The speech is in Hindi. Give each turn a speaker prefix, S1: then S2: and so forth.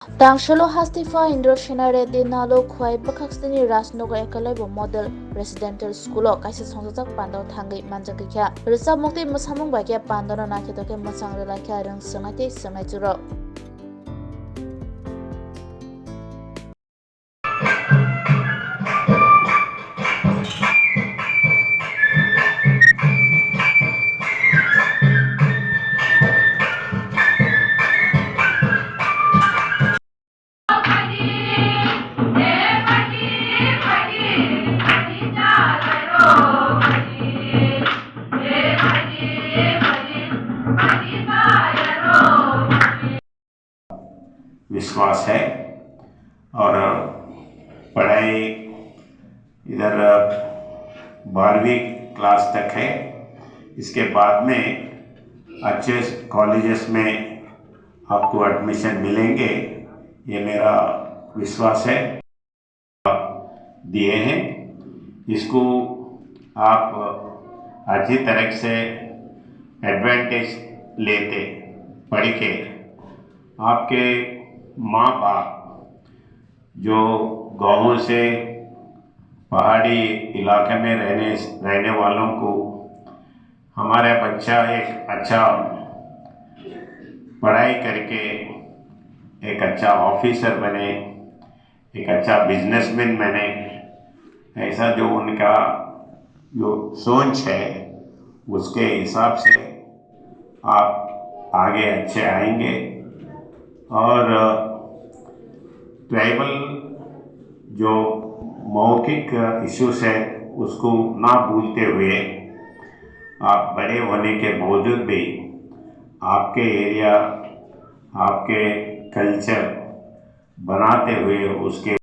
S1: Tangshalo Hastifa Indroshina Reddy Nalo Khwai Bakhaksini Rasnoga Ekaloibo Model Residential School Kaisa Songjak Pando Thangai Manjakikya Risa Mukti Musamung Bakya Pandona Nakitoke Musang Relakya Rang Sangati Sangachuro
S2: विश्वास है। और पढ़ाई इधर 12वीं क्लास तक है। इसके बाद में अच्छे कॉलेजेस में आपको एडमिशन मिलेंगे, ये मेरा विश्वास है। दिए हैं, इसको आप अच्छी तरह से एडवांटेज लेते पढ़ के आपके माँ बाप जो गाँवों से पहाड़ी इलाके में रहने वालों को हमारा बच्चा एक अच्छा पढ़ाई करके एक अच्छा ऑफिसर बने, एक अच्छा बिजनेसमैन बने, ऐसा जो उनका जो सोच है उसके हिसाब से आप आगे अच्छे आएंगे। और ट्राइबल जो मौखिक इश्यूज है उसको ना भूलते हुए आप बड़े होने के बावजूद भी आपके एरिया, आपके कल्चर बनाते हुए उसके